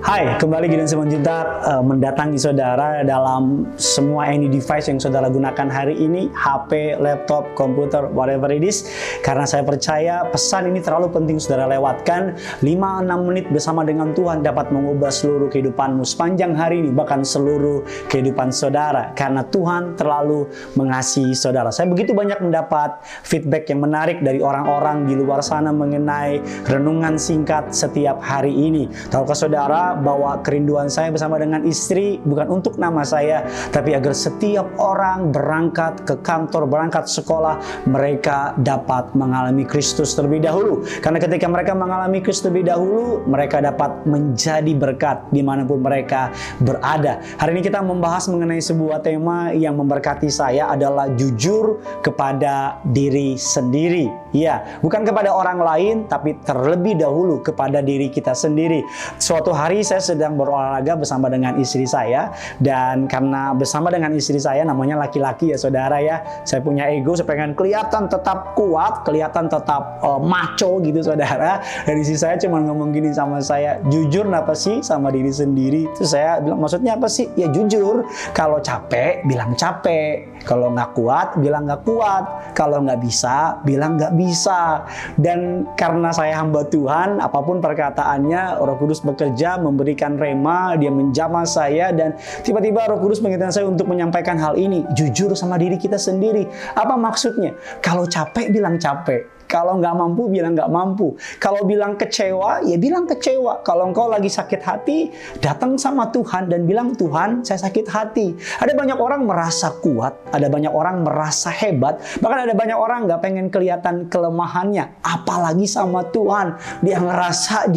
Hai, kembali Gideon Simanjuntak mendatangi saudara dalam semua any device yang saudara gunakan hari ini, HP, laptop, komputer, whatever it is. Karena saya percaya pesan ini terlalu penting saudara lewatkan. 5-6 menit bersama dengan Tuhan dapat mengubah seluruh kehidupanmu sepanjang hari ini, bahkan seluruh kehidupan saudara. Karena Tuhan terlalu mengasihi saudara. Saya begitu banyak mendapat feedback yang menarik dari orang-orang di luar sana mengenai renungan singkat setiap hari ini. Tahukah saudara bahwa kerinduan saya bersama dengan istri bukan untuk nama saya, tapi agar setiap orang berangkat ke kantor, berangkat sekolah, mereka dapat mengalami Kristus terlebih dahulu. Karena ketika mereka mengalami Kristus terlebih dahulu, mereka dapat menjadi berkat dimanapun mereka berada. Hari ini kita membahas mengenai sebuah tema yang memberkati saya adalah jujur kepada diri sendiri. Ya, bukan kepada orang lain, tapi terlebih dahulu kepada diri kita sendiri. Suatu hari saya sedang berolahraga bersama dengan istri saya, dan karena bersama dengan istri saya, namanya laki-laki ya saudara ya, saya punya ego, saya pengen kelihatan tetap kuat, kelihatan tetap macho gitu saudara. Dan istri saya cuma ngomong gini sama saya, jujur apa sih sama diri sendiri? Terus saya bilang, maksudnya apa sih? Ya jujur, kalau capek bilang capek, kalau nggak kuat bilang nggak kuat, kalau nggak bisa bilang nggak bisa. Dan karena saya hamba Tuhan, apapun perkataannya, Roh Kudus bekerja, memberikan rema, dia menjamah saya, dan tiba-tiba Roh Kudus mengingatkan saya untuk menyampaikan hal ini, jujur sama diri kita sendiri. Apa maksudnya? Kalau capek bilang capek, kalau nggak mampu bilang nggak mampu, kalau bilang kecewa ya bilang kecewa. Kalau engkau lagi sakit hati, datang sama Tuhan dan bilang, Tuhan saya sakit hati. Ada banyak orang merasa kuat, ada banyak orang merasa hebat, bahkan ada banyak orang nggak pengen kelihatan kelemahannya, apalagi sama Tuhan. Dia ngerasa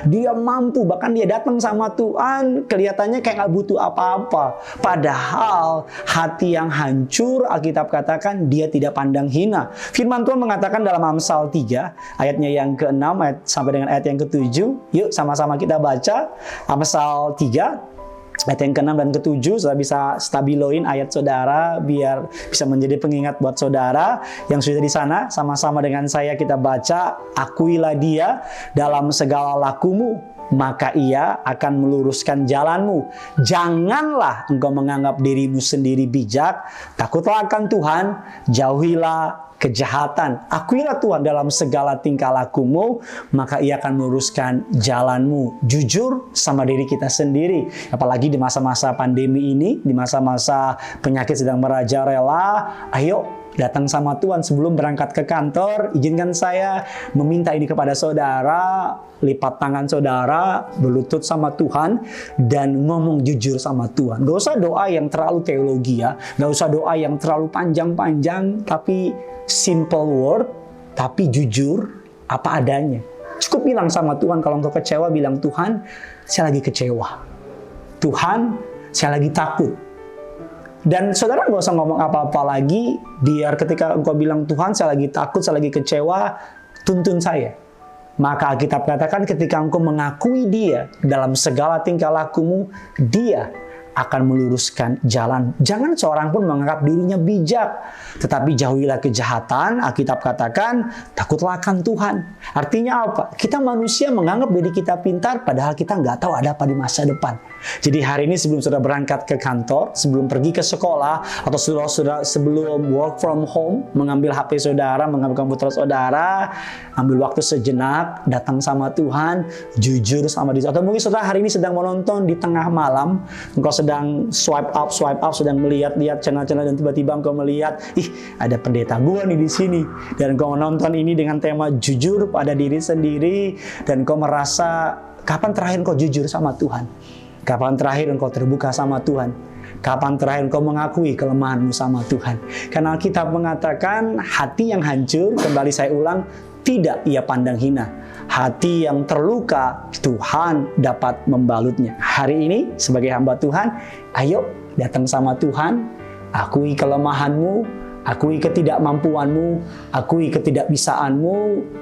dia mampu, bahkan dia datang sama Tuhan kelihatannya kayak nggak butuh apa-apa. Padahal hati yang hancur, Alkitab katakan dia tidak pandang hina. Firman Tuhan mengatakan dalam Amsal 3 ayatnya yang ke-6 sampai dengan ayat yang ke-7. Yuk sama-sama kita baca Amsal 3 ayat yang ke-6 dan ke-7. Saudara bisa stabiloin ayat saudara biar bisa menjadi pengingat buat saudara yang sudah di sana. Sama-sama dengan saya kita baca. Akuilah dia dalam segala lakumu, maka ia akan meluruskan jalanmu. Janganlah engkau menganggap dirimu sendiri bijak. Takutlah akan Tuhan, jauhilah kejahatan. Akuilah Tuhan dalam segala tingkah lakumu, maka ia akan meluruskan jalanmu. Jujur sama diri kita sendiri. Apalagi di masa-masa pandemi ini, di masa-masa penyakit sedang merajalela, ayo datang sama Tuhan sebelum berangkat ke kantor. Izinkan saya meminta ini kepada saudara, lipat tangan saudara, berlutut sama Tuhan, dan ngomong jujur sama Tuhan. Gak usah doa yang terlalu teologi ya, gak usah doa yang terlalu panjang-panjang, tapi simple word, tapi jujur apa adanya. Cukup bilang sama Tuhan, kalau engkau kecewa, bilang, Tuhan saya lagi kecewa, Tuhan saya lagi takut. Dan saudara nggak usah ngomong apa-apa lagi, biar ketika engkau bilang, Tuhan saya lagi takut, saya lagi kecewa, tuntun saya. Maka Alkitab katakan ketika engkau mengakui dia dalam segala tingkah lakumu, dia akan meluruskan jalan. Jangan seorang pun menganggap dirinya bijak, tetapi jauhilah kejahatan. Alkitab katakan, takutlah akan Tuhan. Artinya apa? Kita manusia menganggap diri kita pintar, padahal kita nggak tahu ada apa di masa depan. Jadi hari ini sebelum saudara berangkat ke kantor, sebelum pergi ke sekolah, atau sebelum work from home, mengambil HP saudara, mengambil komputer saudara, ambil waktu sejenak, datang sama Tuhan, jujur sama diri. Atau mungkin saudara hari ini sedang menonton di tengah malam, engkau sedang swipe up, sedang melihat-lihat channel-channel, dan tiba-tiba engkau melihat, ada pendeta gua nih di sini, dan engkau menonton ini dengan tema jujur pada diri sendiri, dan engkau merasa, kapan terakhir engkau jujur sama Tuhan? Kapan terakhir engkau terbuka sama Tuhan? Kapan terakhir engkau mengakui kelemahanmu sama Tuhan? Karena Alkitab mengatakan hati yang hancur, kembali saya ulang, tidak ia pandang hina. Hati yang terluka, Tuhan dapat membalutnya. Hari ini sebagai hamba Tuhan, ayo datang sama Tuhan, akui kelemahanmu, akui ketidakmampuanmu, akui ketidakbisaanmu,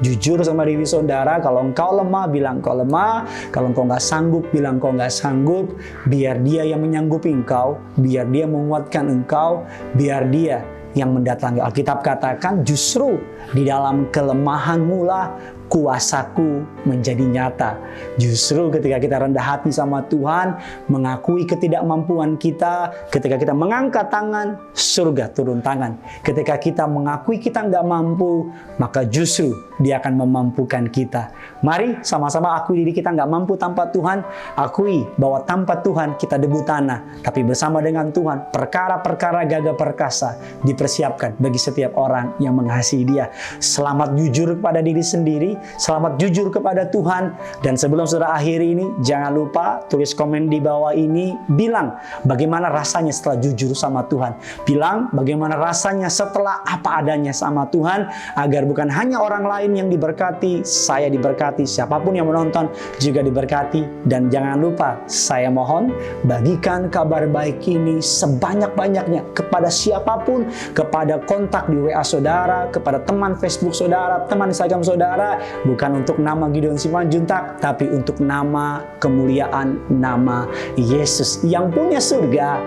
jujur sama diri saudara. Kalau engkau lemah, bilang engkau lemah. Kalau engkau nggak sanggup, bilang engkau nggak sanggup. Biar dia yang menyanggupi engkau, biar dia menguatkan engkau, biar dia yang mendatangi. Alkitab katakan justru di dalam kelemahanmu lah kuasaku menjadi nyata. Justru ketika kita rendah hati sama Tuhan, mengakui ketidakmampuan kita, ketika kita mengangkat tangan, surga turun tangan. Ketika kita mengakui kita nggak mampu, maka justru Dia akan memampukan kita. Mari sama-sama akui diri kita nggak mampu tanpa Tuhan, akui bahwa tanpa Tuhan kita debu tanah, tapi bersama dengan Tuhan, perkara-perkara gagah perkasa dipersiapkan bagi setiap orang yang mengasihi Dia. Selamat jujur kepada diri sendiri, selamat jujur kepada Tuhan. Dan sebelum saudara akhiri ini, jangan lupa tulis komen di bawah ini, bilang bagaimana rasanya setelah jujur sama Tuhan. Bilang bagaimana rasanya setelah apa adanya sama Tuhan, agar bukan hanya orang lain yang diberkati, saya diberkati, siapapun yang menonton juga diberkati. Dan jangan lupa, saya mohon bagikan kabar baik ini sebanyak-banyaknya kepada siapapun, kepada kontak di WA saudara, kepada teman Facebook saudara, teman Instagram saudara, bukan untuk nama Gideon Simanjuntak, tapi untuk nama kemuliaan nama Yesus yang punya surga.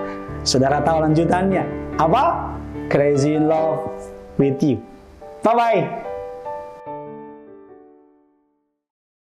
Saudara tahu lanjutannya apa? Crazy in love with you. Bye-bye.